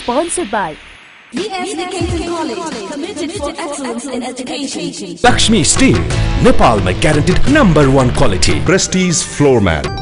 Sponsored by College, committed for excellence in education. Lakshmi Steel, Nepal में guaranteed #1 quality. Prestige floor mat.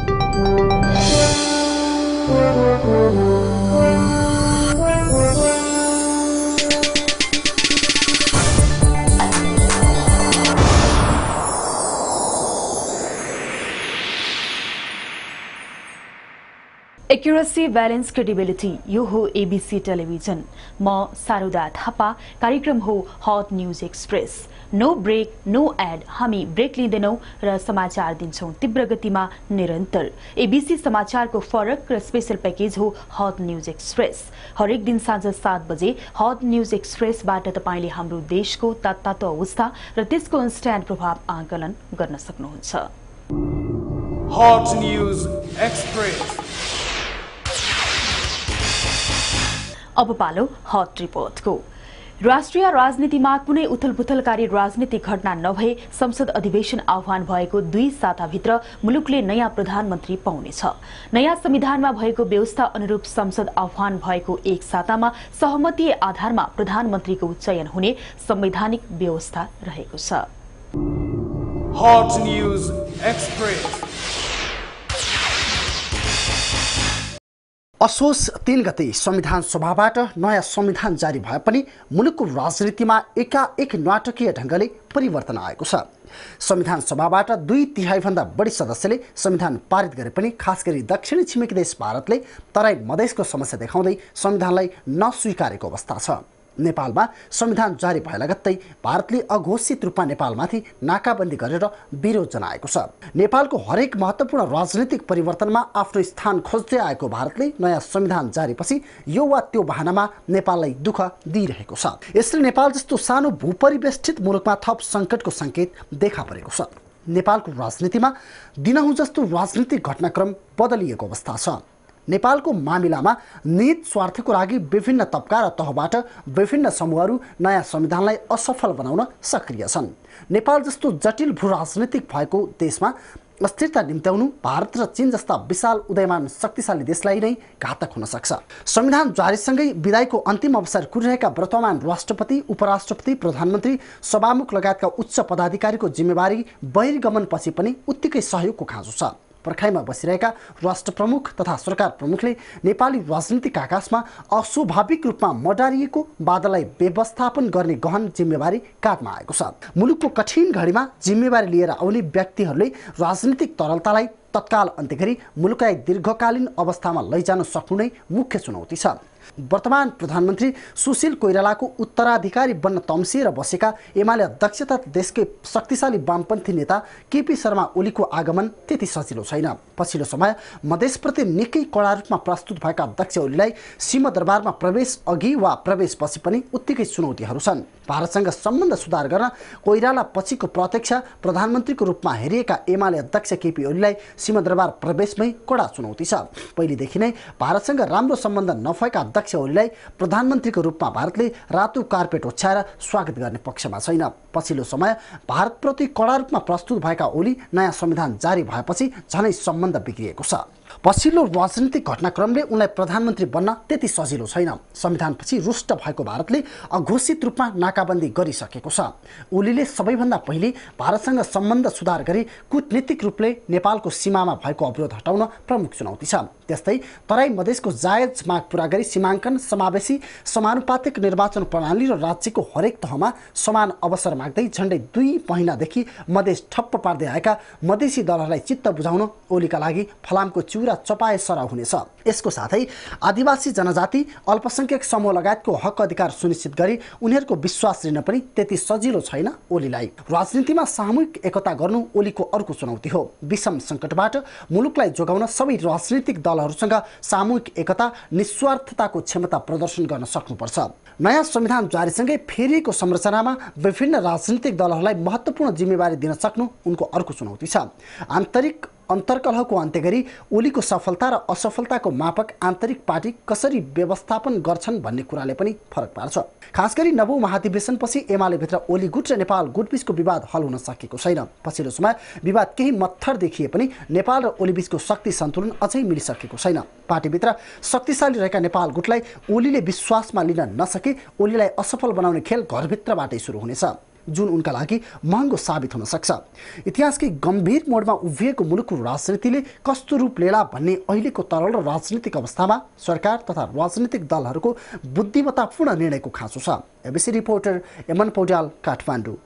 Accuracy, Balance, Credibility, यो हो ABC television. म सारुदा थापा। कार्यक्रम हो hot news express. No break, no ad. हामी break लिँदैनौं र समाचार दिन्छौं तीव्र गतिमा निरन्तर। ABC समाचारको फरक र स्पेशल प्याकेज हो हट न्यूज एक्सप्रेस। हरेक दिन साँझ 7 बजे हट न्यूज एक्सप्रेसबाट तपाईले हाम्रो देशको तत्काल अवस्था र त्यसको इन्स्ट्यान्ट प्रभाव आकलन गर्न सक्नुहुन्छ। Hot news express. अब पालो हट रिपोर्टको। राष्ट्रिय राजनीतिमा कुनै उथलपुथलकारी राजनीतिक घटना नभए संसद अधिवेशन आह्वान भएको 2 साताभित्र मुलुकले नयाँ प्रधानमन्त्री पाउनेछ। नयाँ संविधानमा भएको व्यवस्था अनुरूप संसद आह्वान भएको 1 सातामा सहमति आधारमा प्रधानमन्त्रीको चयन हुने संवैधानिक व्यवस्था रहेको छ। Hot news express. असोज 3 गते संविधान सभाबाट नयाँ संविधान जारी भए पनि मुलुकको राजनीतिमा एकाएक नाटकीय ढंगले परिवर्तन आएको छ। संविधान सभाबाट 2/3 भन्दा बढी सदस्यले संविधान पारित गरे पनि खास गरी दक्षिणी छिमेकी देश भारतले तराई मधेसको समस्या देखाउँदै संविधानलाई नस्वीकारेको अवस्था छ। नेपालमा संविधान जारी भए लगत्तै भारतले अघोषित रूपमा नेपालमाथि नाकाबन्दी गरेर विरोध जनाएको छ। नेपालको हरेक महत्त्वपूर्ण राजनीतिक परिवर्तनमा आफ्नो स्थान खोज्दै आएको भारतले नयाँ संविधान जारीपछि यो वा त्यो बहानामा नेपाललाई दुःख दिइरहेको छ। यसले नेपाल जस्तो सानो भूपरिवेष्टित मुलुकमा थप सङ्कटको सङ्केत देखा परेको छ। नेपालको राजनीतिमा दिनहुँ जस्तो राजनीतिक घटनाक्रम बदलिएको अवस्था छ। नेपालको मामिलामा निहित स्वार्थको लागि विभिन्न तबका र तहबाट विभिन्न समूहहरू नयाँ संविधानलाई असफल बनाउन सक्रिय छन्। नेपाल जस्तो जटिल भू राजनीतिक भएको देशमा अस्थिरता निम्त्याउनु भारत र चीन जस्ता विशाल उदयमान शक्तिशाली देशलाई नै घातक हुन सक्छ। संविधान जारीसँगै विदायको अन्तिम अवसर कुरिरहेका वर्तमान राष्ट्रपति, उपराष्ट्रपति, प्रधानमन्त्री, सभामुख लगायतका उच्च पदाधिकारीको जिम्मेवारी बहिर्गमनपछि पनि उत्तिकै सहयोगको खाँचो छ। पर्खाइमा बसिरहेका राष्ट्र प्रमुख तथा सरकार प्रमुखले नेपाली राजनीतिक आकाशमा अस्वाभाविक रूपमा मडारिएको बादललाई व्यवस्थापन गर्ने गहन जिम्मेवारी काँधमा आएको छ। मुलुकको कठिन घडीमा जिम्मेवारी लिएर आउने व्यक्तिहरूले राजनीतिक तरलतालाई तत्काल अन्त्य गरी मुलुकलाई दीर्घकालीन अवस्थामा लैजान सक्नु नै मुख्य चुनौती छ। वर्तमान प्रधानमन्त्री सुशील कोइरालाको उत्तराधिकारी बन्न तम्सिएर बसेका एमाले अध्यक्ष तथा देशकै शक्तिशाली वामपन्थी नेता केपी शर्मा ओलीको आगमन त्यति सजिलो छैन। पछिल्लो समय मधेसप्रति निकै कडा रूपमा प्रस्तुत भएका अध्यक्ष ओलीलाई सिंहदरबारमा प्रवेश अघि वा प्रवेशपछि पनि उत्तिकै चुनौतीहरू छन्। भारतसँग सम्बन्ध सुधार गर्न कोइराला पछिको प्रत्यक्ष प्रधानमन्त्रीको रूपमा हेरिएका एमाले अध्यक्ष केपी ओलीलाई सिंहदरबार प्रवेशमै कडा चुनौती छ। पहिलेदेखि नै भारतसँग राम्रो सम्बन्ध नभएका अध्यक्ष ओलीलाई प्रधानमन्त्रीको रूपमा भारतले रातो कार्पेट ओछ्याएर स्वागत गर्ने पक्षमा छैन। पछिल्लो समय भारतप्रति कडा रूपमा प्रस्तुत भएका ओली नयाँ संविधान जारी भएपछि झनै सम्बन्ध बिग्रिएको छ। पछिल्लो राजनीतिक घटनाक्रमले उनलाई प्रधानमन्त्री बन्न त्यति सजिलो छैन। संविधानपछि रुष्ट भएको भारतले अघोषित रूपमा नाकाबन्दी गरिसकेको छ। ओलीले सबैभन्दा पहिले भारतसँग सम्बन्ध सुधार गरी कूटनीतिक रूपले नेपालको सीमामा भएको अवरोध हटाउन प्रमुख चुनौती छ। त्यस्तै तराई मधेसको जायज माग पूरा गरी सीमाङ्कन, समावेशी, समानुपातिक निर्वाचन प्रणाली र राज्यको हरेक तहमा समान अवसर माग्दै झन्डै 2 महिनादेखि मधेस ठप्प पार्दै आएका मधेसी दलहरूलाई चित्त बुझाउन ओलीका लागि फलामको चिउरा चपाए सरह हुनेछ। यसको साथै आदिवासी जनजाति, अल्पसंख्यक समूह लगायतको हक अधिकार सुनिश्चित गरी उनीहरूको विश्वास लिन पनि त्यति सजिलो छैन ओलीलाई। राजनीतिमा सामूहिक एकता गर्नु ओलीको अर्को चुनौती हो। विषम सङ्कटबाट मुलुकलाई जोगाउन सबै राजनीतिक दलहरूसँग सामूहिक एकता, निस्वार्थताको क्षमता प्रदर्शन गर्न सक्नुपर्छ। नयाँ संविधान जारीसँगै फेरिएको संरचनामा विभिन्न राजनीतिक दलहरूलाई महत्त्वपूर्ण जिम्मेवारी दिन सक्नु उनको अर्को चुनौती छ। आन्तरिक अन्तर्कलहको अन्त्य गरी ओलीको सफलता र असफलताको मापक आन्तरिक पार्टी कसरी व्यवस्थापन गर्छन् भन्ने कुराले पनि फरक पार्छ। खास गरी नवौं महाधिवेशनपछि एमालेभित्र ओली गुट र नेपाल गुटबीचको विवाद हल हुन सकेको छैन। पछिल्लो समय विवाद केही मत्थर देखिए पनि नेपाल र ओलीबीचको शक्ति सन्तुलन अझै मिलिसकेको छैन। पार्टीभित्र शक्तिशाली रहेका नेपाल गुटलाई ओलीले विश्वासमा लिन नसके ओलीलाई असफल बनाउने खेल घरभित्रबाटै सुरु हुनेछ, जुन उनका लागि महँगो साबित हुन सक्छ। इतिहासकै गम्भीर मोडमा उभिएको मुलुकको राजनीतिले कस्तो रूप लिएला भन्ने अहिलेको तरल र राजनीतिक अवस्थामा सरकार तथा राजनीतिक दलहरूको बुद्धिमत्तापूर्ण निर्णयको खाँचो छ। ABC reporter Aman Paudyal, Kathmandu.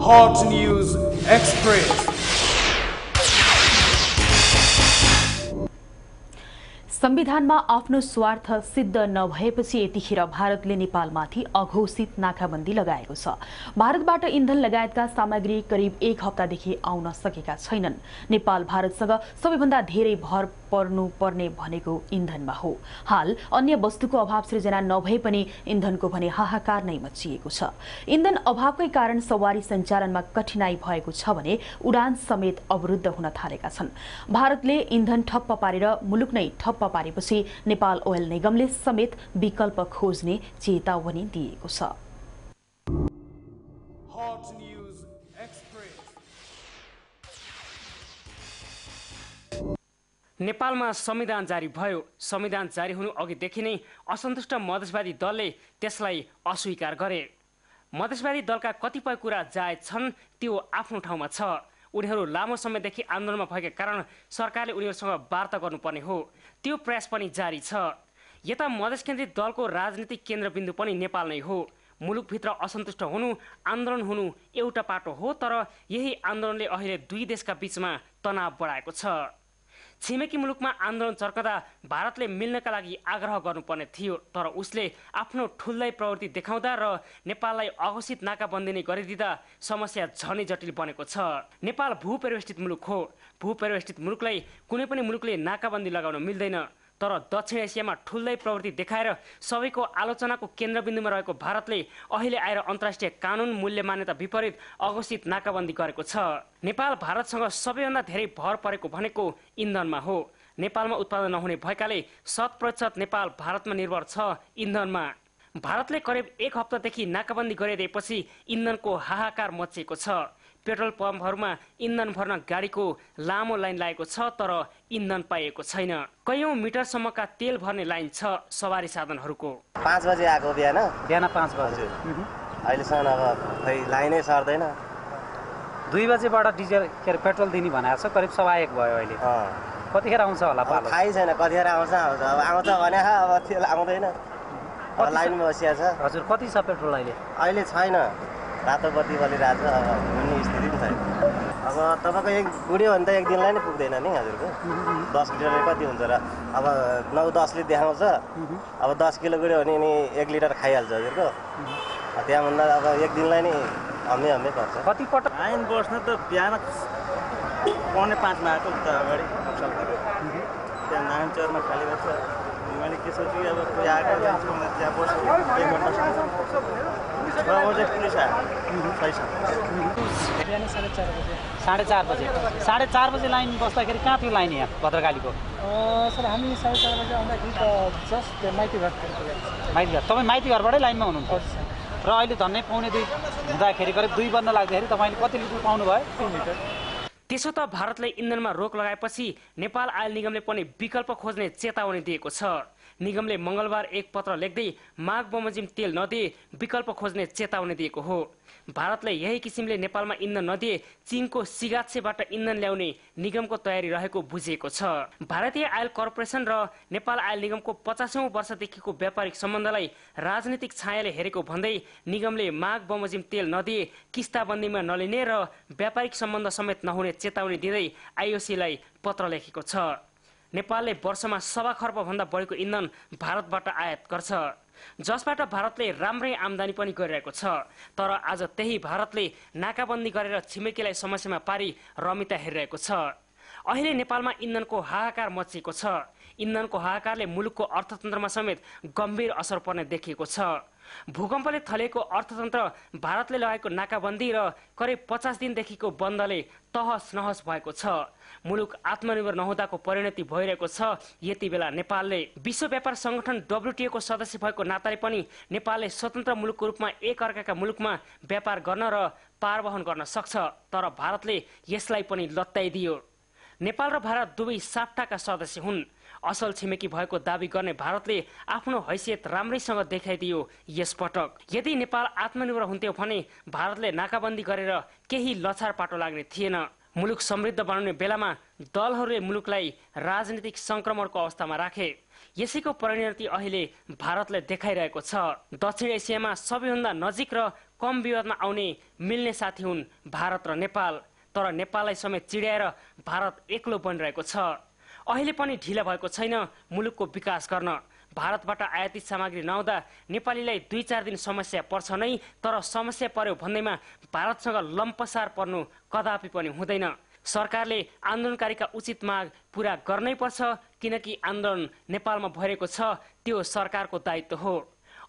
Hot news express. संविधानमा आफ्नो स्वार्थ सिद्ध नभएपछि यतिखेर भारतले नेपालमाथि अघोषित नाकाबन्दी लगाएको छ। भारतबाट इन्धन लगायतका सामग्री करिब 1 हप्तादेखि आउन सकेका छैनन्। नेपाल भारतसँग सबैभन्दा धेरै भर पर्नुपर्ने भनेको इन्धनमा हो। हाल अन्य वस्तुको अभाव सृजना नभए पनि इन्धनको भने हाहाकार नै मचिएको छ। इन्धन अभावकै कारण सवारी सञ्चालनमा कठिनाई भएको छ भने उडान समेत अवरुद्ध हुन थालेका छन्। भारतले इन्धन ठप्प पारेर मुलुक नै ठप्प पारेपछि नेपाल ओयल निगमले समेत विकल्प खोज्ने चेतावनी दिएको छ। नेपालमा संविधान जारी भयो। संविधान जारी हुनु अघिदेखि नै असन्तुष्ट मधेसवादी दलले त्यसलाई अस्वीकार गरे। मधेसवादी दलका कतिपय कुरा जायज छन्, त्यो आफ्नो ठाउँमा छ। उनीहरू लामो समयदेखि आन्दोलनमा भएका कारण सरकारले उनीहरूसँग वार्ता गर्नुपर्ने हो। त्यो प्रयास पनि जारी छ। यता मधेस केन्द्रित दलको राजनीतिक केन्द्रबिन्दु पनि नेपाल नै हो। मुलुकभित्र असन्तुष्ट हुनु, आन्दोलन हुनु एउटा पाटो हो, तर यही आन्दोलनले अहिले दुई देशका बीचमा तनाव बढाएको छ। छिमेकी मुलुकमा आन्दोलन चर्कदा भारतले मिल्नका लागि आग्रह गर्नुपर्ने थियो, तर उसले आफ्नो ठुलै प्रवृत्ति देखाउँदा र नेपाललाई अघोषित नाकाबन्दी नै गरिदिँदा समस्या झनै जटिल बनेको छ। नेपाल भूपरिवेष्टित मुलुक हो। भूपरिवेष्टित मुलुकलाई कुनै पनि मुलुकले नाकाबन्दी लगाउन मिल्दैन, तर दक्षिण एसियामा ठुलै प्रवृत्ति देखाएर सबैको आलोचनाको केन्द्रबिन्दुमा रहेको भारतले अहिले आएर अन्तर्राष्ट्रिय कानुन मूल्य मान्यता विपरीत अघोषित नाकाबन्दी गरेको छ। नेपाल भारतसँग सबैभन्दा धेरै भर परेको भनेको इन्धनमा हो। नेपालमा उत्पादन नहुने भएकाले 100% नेपाल भारतमा निर्भर छ इन्धनमा। भारतले करिब 1 हप्तादेखि नाकाबन्दी गरिदिएपछि इन्धनको हाहाकार मचिएको छ। पेट्रोल पम्पहरूमा इन्धन भर्न गाडीको लामो लाइन लागेको छ, तर इन्धन पाइएको छैन। कयौं मिटरसम्मका तेल भर्ने लाइन छ सवारी साधनहरूको। 5 बजे आएको बिहान 5 बजे अहिलेसम्म अब खै लाइनै सर्दैन। 2 बजेबाट डिजल के अरे पेट्रोल दिने भनेको छ, करिब 1:15 भयो अहिले। कतिखेर आउँछ होला पालो? थाहै छैन कतिखेर आउँछ। अब आउँछ भने अब तेल आउँदैन, अब लाइनमा बसिया छ। हजुर, कति छ पेट्रोल अहिले? अहिले छैन, रातो बत्ती बलिरहेको छ। अब हुने स्थिति पनि छैन। अब तपाईँको एक गुड्यो भने त एक दिनलाई नै पुग्दैन नि हजुरको। 10 लिटरले कति हुन्छ र? अब 9-10 लिटर देखाउँछ। अब 10 किलो गुड्यो भने नि 1 लिटर खाइहाल्छ हजुरको। त्यहाँभन्दा अब एक दिनलाई नै हम्मे पर्छ। कति पटक लाइन बस्न त बिहान 4:45 मा आएको उता अगाडि त्यहाँ नारायण चौरमा खाली रहेछ। मैले के सोचेँ अब कोही आएको त्यहाँ बस्छु 1 घन्टासम्म। पुलिस आयो सही छ। बिहान 4:30 बजे 4:30 बजे लाइन बस्दाखेरि कहाँ थियो लाइन यहाँ भद्रकालीको? सर हामी 4:30 बजे आउँदाखेरि त जस्ट माइतीघर। तपाईँ माइतीघरबाटै लाइनमा हुनुहुन्छ र अहिले धन्नै पाउने हुँदाखेरि करिब 2 बज्न लाग्दाखेरि तपाईँले कति लिटर पाउनुभयो? 3 लिटर। त्यसो त भारतले इन्धनमा रोक लगाएपछि नेपाल आयल निगमले पनि विकल्प खोज्ने चेतावनी दिएको छ। निगमले मंगलबार एक पत्र लेख्दै माघ बमोजिम तेल नदिए विकल्प खोज्ने चेतावनी दिएको हो। भारतले यही किसिमले नेपालमा इन्धन नदिए चीनको सिगाच्छेबाट इन्धन ल्याउने निगमको तयारी रहेको बुझिएको छ। भारतीय आयल कर्पोरेसन र नेपाल आयल निगमको 50औं वर्षदेखिको व्यापारिक सम्बन्धलाई राजनीतिक छायाले हेरेको भन्दै निगमले माघ बमोजिम तेल नदिए किस्ताबन्दीमा नलिने र व्यापारिक सम्बन्ध समेत नहुने चेतावनी दिँदै आईओसीलाई पत्र लेखेको छ। नेपालले वर्षमा 1.25 खर्ब भन्दा बढीको इन्धन भारतबाट आयात गर्छ, जसबाट भारतले राम्रै आम्दानी पनि गरिरहेको छ। तर आज त्यही भारतले नाकाबन्दी गरेर छिमेकीलाई समस्यामा पारी रमिता हेरिरहेको छ। अहिले नेपालमा इन्धनको हाहाकार मचिएको छ। इन्धनको हाहाकारले मुलुकको अर्थतन्त्रमा समेत गम्भीर असर पर्ने देखिएको छ। भूकम्पले थलेको अर्थतन्त्र भारतले लगाएको नाकाबन्दी र करिब 50 दिनदेखिको बन्दले तहस नहस भएको छ। मुलुक आत्मनिर्भर नहुँदाको परिणति भइरहेको छ। यति बेला नेपालले विश्व व्यापार संगठन WTO को सदस्य भएको नाताले पनि नेपालले स्वतन्त्र मुलुकको रूपमा एक अर्काका मुलुकमा व्यापार गर्न र पारवहन गर्न सक्छ। तर भारतले यसलाई पनि लत्याइदियो। नेपाल र भारत दुवै साफ्टाका सदस्य हुन्। असल छिमेकी भएको दावी गर्ने भारतले आफ्नो हैसियत राम्रैसँग देखाइदियो यस पटक। यदि नेपाल आत्मनिर्भर हुन्थ्यो भने भारतले नाकाबन्दी गरेर केही लछार पाटो लाग्ने थिएन। मुलुक समृद्ध बनाउने बेलामा दलहरूले मुलुकलाई राजनीतिक संक्रमणको अवस्थामा राखे। यसैको परिणति अहिले भारतले देखाइरहेको छ। दक्षिण एसियामा सबैभन्दा नजिक र कम विवादमा आउने मिल्ने साथी हुन् भारत र नेपाल। तर नेपाललाई समेत चिड्याएर भारत एक्लो बनिरहेको छ। अहिले पनि ढिला भएको छैन मुलुकको विकास गर्न। भारतबाट आयातित सामग्री नआउँदा नेपालीलाई 2-4 दिन समस्या पर्छ नै, तर समस्या पर्यो भन्दैमा भारतसँग लम्पसार पर्नु कदापि पनि हुँदैन। सरकारले आन्दोलनकारीका उचित माग पूरा गर्नै पर्छ, किनकि आन्दोलन नेपालमा भइरहेको छ त्यो सरकारको दायित्व हो।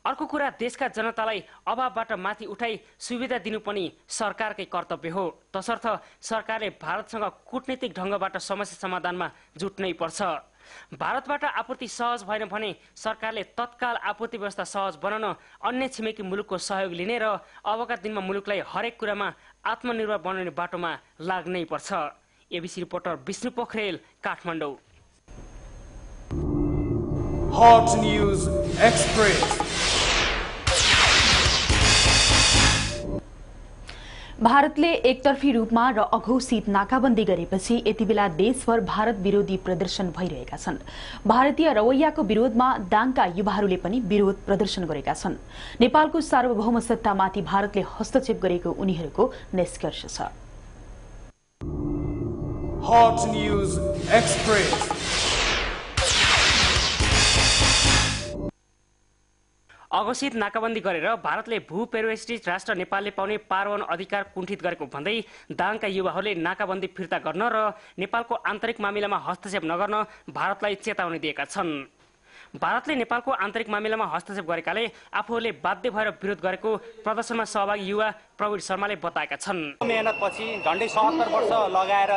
अर्को कुरा, देशका जनतालाई अभावबाट माथि उठाई सुविधा दिनु पनि सरकारकै कर्तव्य हो। तसर्थ सरकारले भारतसँग कूटनीतिक ढङ्गबाट समस्या समाधानमा जुट्नै पर्छ। भारतबाट आपूर्ति सहज भएन भने सरकारले तत्काल आपूर्ति व्यवस्था सहज बनाउन अन्य छिमेकी मुलुकको सहयोग लिने र अबका दिनमा मुलुकलाई हरेक कुरामा आत्मनिर्भर बनाउने बाटोमा लाग्नै पर्छ। ABC reporter Bishnu Pokharel, Kathmandu. Hot News Express. भारतले एकतर्फी रूपमा र अघोषित नाकाबन्दी गरेपछि यति बेला देशभर भारत विरोधी प्रदर्शन भइरहेका छन्। भारतीय रवैयाको विरोधमा दाङका युवाहरूले पनि विरोध प्रदर्शन गरेका छन्। नेपालको सार्वभौम सत्तामाथि भारतले हस्तक्षेप गरेको उनीहरूको निष्कर्ष छ। Hot News Express. अघोषित नाकाबन्दी गरेर भारतले भूपेरिवेष्टित राष्ट्र नेपालले पाउने पारवहन अधिकार कुण्ठित गरेको भन्दै दाङका युवाहरूले नाकाबन्दी फिर्ता गर्न र नेपालको आन्तरिक मामिलामा हस्तक्षेप नगर्न भारतलाई चेतावनी दिएका छन्। भारतले नेपालको आन्तरिक मामिलामा हस्तक्षेप गरेकाले आफूहरूले बाध्य भएर विरोध गरेको प्रदर्शनमा सहभागी युवा प्रवीण शर्माले बताएका छन्। मेहनतपछि झन्डै 77 वर्ष लगाएर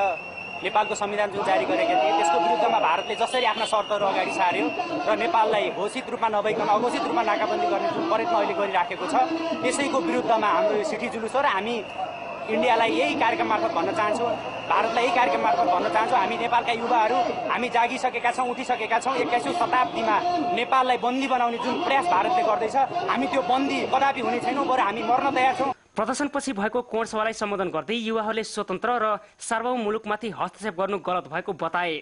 नेपालको संविधान जुन जारी गरेका थिए त्यसको विरुद्धमा भारतले जसरी आफ्ना शर्तहरू अगाडि सार्यो र नेपाललाई घोषित रूपमा नभइकन अघोषित रूपमा नाकाबन्दी गर्ने जुन प्रयत्न अहिले गरिराखेको छ त्यसैको विरुद्धमा हाम्रो यो सिठी जुलुस हो र हामी इन्डियालाई यही कार्यक्रम मार्फत भन्न चाहन्छौँ, भारतलाई यही कार्यक्रम मार्फत भन्न चाहन्छौँ, हामी नेपालका युवाहरू हामी जागिसकेका छौँ, उठिसकेका छौँ। 21औं शताब्दीमा नेपाललाई बन्दी बनाउने जुन प्रयास भारतले गर्दैछ हामी त्यो बन्दी कदापि हुने छैनौँ, बरु हामी मर्न तयार छौँ। प्रदर्शनपछि भएको कोण सभालाई सम्बोधन गर्दै युवाहरूले स्वतन्त्र र सार्वभौम मुलुकमाथि हस्तक्षेप गर्नु गलत भएको बताए।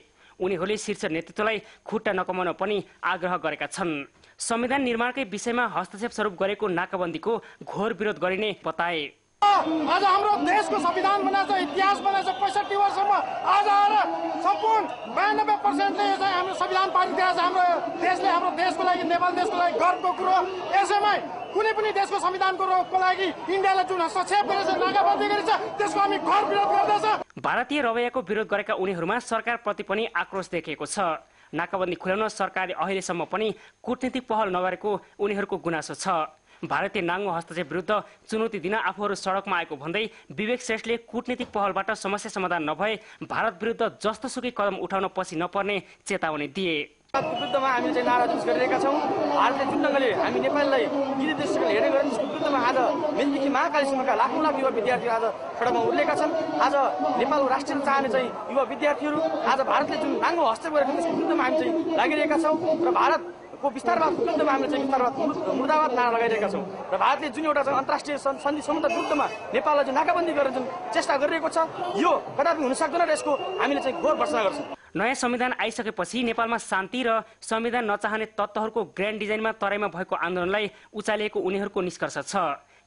उनीहरूले शीर्ष नेतृत्वलाई खुट्टा नकमाउन पनि आग्रह गरेका छन्। संविधान निर्माणकै विषयमा हस्तक्षेप स्वरूप गरेको नाकाबन्दीको घोर विरोध गरिने बताए। आज हाम्रो देशको संविधान बनाएको छ, इतिहास बनाएको छ 65 वर्षसम्म। आज आएर सम्पूर्ण 92%ले यो चाहिँ हाम्रो संविधान पारित गरेको छ। हाम्रो देशले हाम्रो देशको लागि, नेपाल देशको लागि गर्वको कुरो। यसैमा कुनै पनि देशको संविधानको लागि इन्डियाले जुन हस्तक्षेप गरेछ, नाकाबन्दी गरेछ, त्यसको हामी घोर विरोध गर्दछ। भारतीय रवैयाको विरोध गरेका उनीहरूमा सरकारप्रति पनि आक्रोश देखिएको छ। नाकाबन्दी खुलाउन सरकारले अहिलेसम्म पनि कूटनीतिक पहल नगरेको उनीहरूको गुनासो छ। भारतीय नाङ्गो हस्तक्षेप विरुद्ध चुनौती दिन आफूहरू सडकमा आएको भन्दै विवेक श्रेष्ठले कूटनीतिक पहलबाट समस्या समाधान नभए भारत विरुद्ध जस्तोसुकै कदम उठाउन पछि नपर्ने चेतावनी दिए। विरुद्धमा हामीले चाहिँ नारा जुस गरिरहेका छौँ। भारतले जुन ढङ्गले हामी नेपाललाई विदेश दृष्टिकोण हेर्ने गरेर त्यसको विरुद्धमा आज मेनदेखि महाकालीसम्मका लाखौँ लाख युवा विद्यार्थीहरू आज सडकमा उर्लेका छन्। आज नेपालको राष्ट्रिय चाहने चाहिँ युवा विद्यार्थीहरू आज भारतले जुन नाङ्गो हस्तक्षेप गरेको त्यसको विरुद्धमा हामी चाहिँ लागिरहेका छौँ र भारतको विस्तारवादको विरुद्धमा हामीले चाहिँ विस्तारवाद मुर्दाबाद नारा लगाइरहेका छौँ र भारतले जुन एउटा चाहिँ अन्तर्राष्ट्रिय सन्धि समुद्र विरुद्धमा नेपाललाई जुन नाकाबन्दी गरेर जुन चेष्टा गरिरहेको छ यो कदापि हुन सक्दैन र यसको हामीले चाहिँ घोर भर्त्सना गर्छौँ। नयाँ संविधान आइसकेपछि नेपालमा शान्ति र संविधान नचाहने तत्त्वहरूको ग्रान्ड डिजाइनमा तराईमा भएको आन्दोलनलाई उचालिएको उनीहरूको निष्कर्ष छ।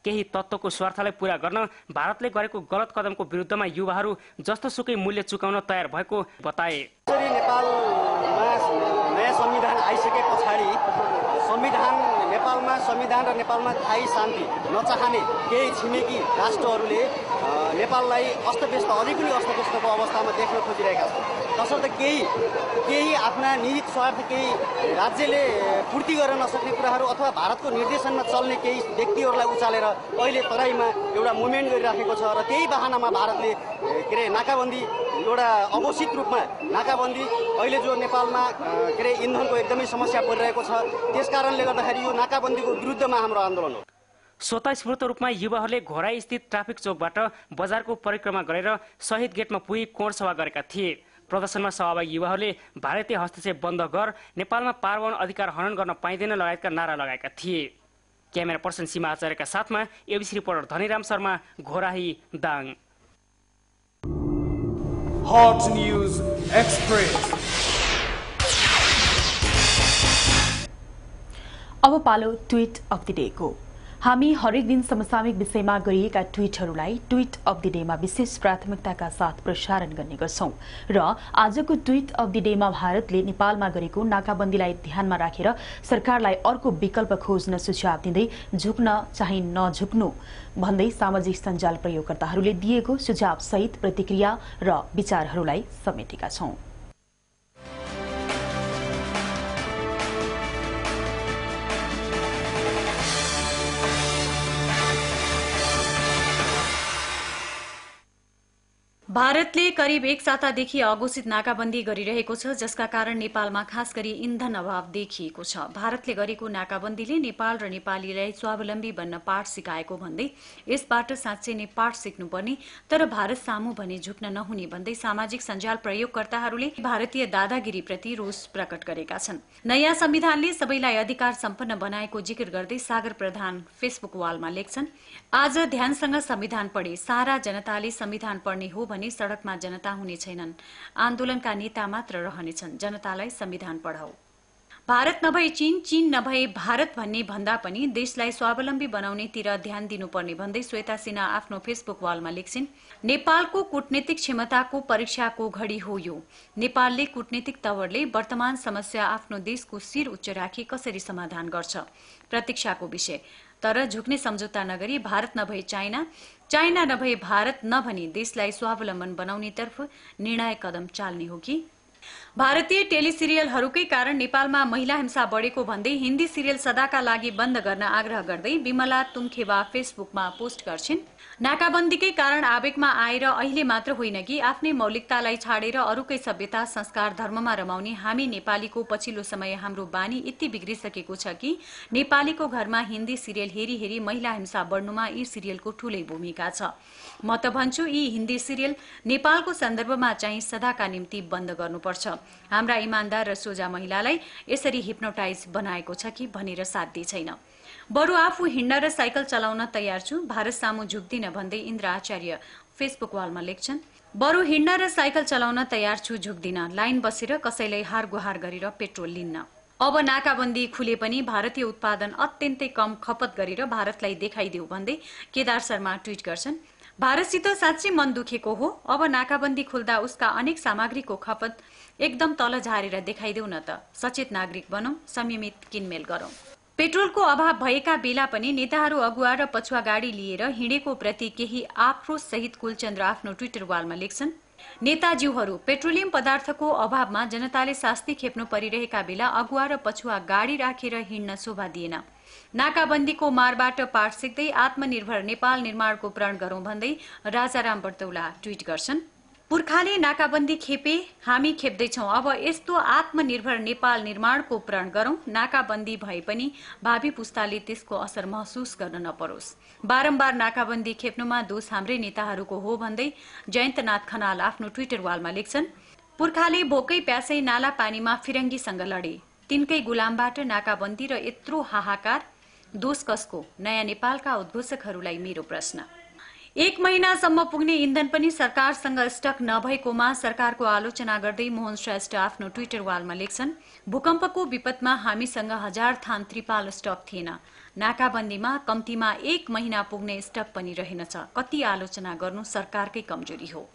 केही तत्त्वको स्वार्थलाई पूरा गर्न भारतले गरेको गलत कदमको विरुद्धमा युवाहरू जस्तोसुकै मूल्य चुकाउन तयार भएको बताए। नेपालमा नयाँ संविधान आइसके पछाडि नेपालमा संविधान र नेपालमा स्थायी शान्ति नचाहने केही छिमेकी राष्ट्रहरूले नेपाललाई अस्तव्यस्त अझै पनि अस्तव्यस्तको अवस्थामा देख्न खोजिरहेका छन्। तसर्थ केही आफ्ना निहित स्वार्थ केही राज्यले पूर्ति गर्न नसक्ने कुराहरू अथवा भारतको निर्देशनमा चल्ने केही व्यक्तिहरूलाई उचालेर अहिले तराईमा एउटा मुभमेन्ट गरिराखेको छ र त्यही बहानामा भारतले नाकाबन्दी एउटा अघोषित रूपमा नाकाबन्दी अहिले जो नेपालमा इन्धनको एकदमै समस्या परिरहेको छ त्यसकारणले गर्दाखेरि यो नाकाबन्दीको विरुद्धमा हाम्रो आन्दोलन हो। स्वतःस्फूर्त रूपमा युवाहरूले घोराई स्थित ट्राफिक चौकबाट बजारको परिक्रमा गरेर शहीद गेटमा पुगी कोण सभा गरेका थिए। प्रदर्शनमा सहभागी युवाहरूले भारतीय हस्तक्षेप बन्द गर, नेपालमा पार्वण अधिकार हनन गर्न पाइँदैन लगायतका नारा लगाएका थिए। क्यामेरा पर्सन सीमा आचार्यका साथमा ABC reporter Dhaniram Sharma, Ghorahi, Dang. Hot news express. अब पालो ट्वीट अफ द डे को। हामी हरेक दिन समसामयिक विषयमा गरिएका ट्वीटहरूलाई ट्वीट अफ द डेमा विशेष प्राथमिकताका साथ प्रसारण गर्ने गर्छौं र आजको ट्वीट अफ द डेमा भारतले नेपालमा गरेको नाकाबन्दीलाई ध्यानमा राखेर सरकारलाई अर्को विकल्प खोज्न सुझाव दिँदै झुक्न चाहिँ नझुक्नु भन्दै सामाजिक सञ्जाल प्रयोगकर्ताहरूले दिएको सुझाव सहित प्रतिक्रिया र विचारहरूलाई समेटेका छौं। भारतले करिब एक सातादेखि अघोषित नाकाबन्दी गरिरहेको छ, जसका कारण नेपालमा खास गरी इन्धन अभाव देखिएको छ। भारतले गरेको नाकाबन्दीले नेपाल र नेपालीलाई स्वावलम्बी बन्न पाठ सिकाएको भन्दै यसबाट साँच्चै नै पाठ सिक्नुपर्ने तर भारत सामु भने झुक्न नहुने भन्दै सामाजिक सञ्जाल प्रयोगकर्ताहरूले भारतीय दादागिरीप्रति रोष प्रकट गरेका छन्। नयाँ संविधानले सबैलाई अधिकार सम्पन्न बनाएको जिकिर गर्दै सागर प्रधान फेसबुक वालमा लेख्छन्, आज ध्यानसँग संविधान पढे, सारा जनताले संविधान पढ्ने हो भने सड़कमा जनता हुने छैनन्, आन्दोलनका नेता मात्र रहनेछन्, जनतालाई संविधान पढाऊ। भारत नभए चीन, चीन नभए भारत भन्ने भन्दा पनि देशलाई स्वावलम्बी बनाउनेतिर ध्यान दिनुपर्ने भन्दै श्वेता सिन्हा आफ्नो फेसबुक वालमा लेख्छिन्, नेपालको कूटनीतिक क्षमताको परीक्षाको घडी हो यो। नेपालले कूटनीतिक तवरले वर्तमान समस्या आफ्नो देशको शिर उच्च राखी कसरी समाधान गर्छ, प्रतीक्षाको विषय। तर झुक्ने सम्झौता नगरी भारत नभए चाइना, चाइना नभए भारत नभनी देशलाई स्वावलम्बन बनाउनेतर्फ निर्णायक कदम चाल्ने हो कि? भारतीय टेलिसिरियलहरूकै कारण नेपालमा महिला हिंसा बढेको भन्दै हिन्दी सिरियल सदाका लागि बन्द गर्न आग्रह गर्दै विमला तुङखेवा फेसबुकमा पोस्ट गर्छिन्, नाकाबन्दीकै कारण आवेगमा आएर अहिले मात्र होइन कि आफ्नै मौलिकतालाई छाडेर अरूकै सभ्यता संस्कार धर्ममा रमाउने हामी नेपालीको पछिल्लो समय हाम्रो बानी यति बिग्रिसकेको छ कि नेपालीको घरमा हिन्दी सिरियल हेरी हेरी महिला हिंसा बढ्नुमा यी सिरियलको ठूलै भूमिका छ। म त भन्छु यी हिन्दी सिरियल नेपालको सन्दर्भमा चाहिँ सदाका निम्ति बन्द गर्नुपर्छ। हाम्रा इमानदार र सोझा महिलालाई यसरी हिप्नोटाइज बनाएको छ कि भनेर साध्य छैन। बरु आफू हिँड्न र साइकल चलाउन तयार छु, भारत सामु झुक्दिन भन्दै इन्द्र आचार्य फेसबुक वालमा लेख्छन्, बरु हिँड्न र साइकल चलाउन तयार छु, झुक्दिन, लाइन बसेर कसैलाई हार गुहार गरेर पेट्रोल लिन्न। अब नाकाबन्दी खुले पनि भारतीय उत्पादन अत्यन्तै कम खपत गरेर भारतलाई देखाइदेऊ भन्दै केदार शर्मा ट्वीट गर्छन्, भारतसित साँच्चै मन दुखेको हो, अब नाकाबन्दी खुल्दा उसका अनेक सामग्रीको खपत एकदम तल झारेर देखाइदेऊ न त, सचेत नागरिक बनौं, संयमित किनमेल गरौं। पेट्रोलको अभाव भएका बेला पनि नेताहरू अगुवा र पछुवा गाडी लिएर हिँडेको प्रति केही आक्रोश सहित कुलचन्द्र आफ्नो ट्विटर वालमा लेख्छन्, नेताज्यूहरू, पेट्रोलियम पदार्थको अभावमा जनताले शास्ति खेप्नु परिरहेका बेला अगुवा र पछुवा गाडी राखेर हिँड्न शोभा दिएन। नाकाबन्दीको मारबाट पाठ सिक्दै आत्मनिर्भर नेपाल निर्माणको प्रण गरौं भन्दै राजाराम बर्तौला ट्वीट गर्छन्, पुर्खाले नाकाबन्दी खेपे, हामी खेप्दैछौं, अब यस्तो आत्मनिर्भर नेपाल निर्माणको प्रण गरौं, नाकाबन्दी भए पनि भावी पुस्ताले त्यसको असर महसुस गर्न नपरोस्। बारम्बार नाकाबन्दी खेप्नुमा दोष हाम्रै नेताहरूको हो भन्दै जयन्तनाथ खनाल आफ्नो ट्विटर वालमा लेख्छन्, पुर्खाले भोकै प्यासै नाला पानीमा फिरङ्गीसँग लडे, तिनकै गुलामबाट नाकाबन्दी र यत्रो हाहाकार, दोष कसको? नयाँ नेपालका उद्घोषकहरूलाई मेरो प्रश्न। 1 महिनासम्म पुग्ने इन्धन पनि सरकारसँग स्टक नभएकोमा सरकारको आलोचना गर्दै मोहन श्रेष्ठ आफ्नो ट्विटर वालमा लेख्छन्, भूकम्पको विपदमा हामीसँग 1000 थान त्रिपाल स्टक थिएन, नाकाबन्दीमा कम्तीमा 1 महिना पुग्ने स्टक पनि रहेनछ, कति आलोचना गर्नु सरकारकै कमजोरी हो।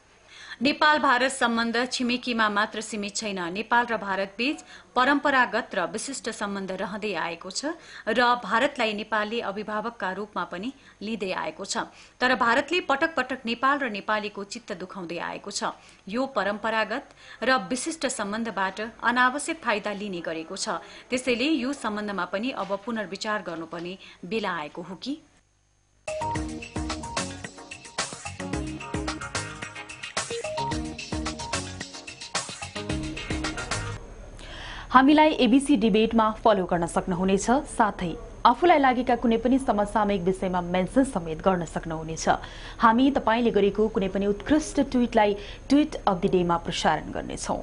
नेपाल भारत सम्बन्ध छिमेकीमा मात्र सीमित छैन। नेपाल र भारत बीच परम्परागत र विशिष्ट सम्बन्ध रहँदै आएको छ र भारतलाई नेपालले अभिभावकका रूपमा पनि लिँदै आएको छ। तर भारतले पटक पटक नेपाल र नेपालीको चित्त दुखाउँदै आएको छ। यो परम्परागत र विशिष्ट सम्बन्धबाट अनावश्यक फाइदा लिने गरेको छ। त्यसैले यो सम्बन्धमा पनि अब पुनर्विचार गर्नुपर्ने बेला आएको हो कि हामीलाई एबीसी डिबेटमा फलो गर्न सक्नुहुनेछ। साथै आफूलाई लागेका कुनै पनि समसामयिक विषयमा मेन्सन समेत गर्न सक्नुहुनेछ। हामी तपाईले गरेको कुनै पनि उत्कृष्ट ट्वीटलाई ट्वीट अफ द डेमा प्रसारण गर्नेछौं।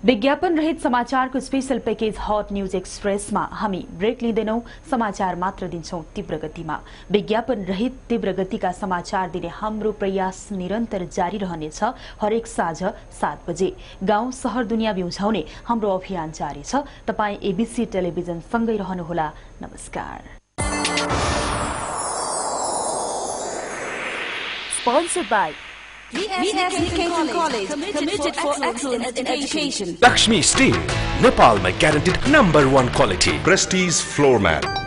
विज्ञापन रहित समाचारको स्पेशल पैकेज हट न्यूज एक्सप्रेसमा हामी ब्रेक लिँदैनौं, समाचार मात्र दिन्छौं तीव्र गतिमा। विज्ञापन रहित तीव्र गतिका समाचार दिने हाम्रो प्रयास निरन्तर जारी रहनेछ। हरेक साँझ 7 बजे गाउँ शहर दुनियाँ ब्युझाउने हाम्रो अभियान जारी छ। तपाई एबीसी टेलिभिजन सँगै रहनुहोला। नमस्कार। Sponsored by VS Niketan College, committed for excellence in education. Lakshmi Steel, Nepal में guaranteed #1 quality. Prestige floor mat.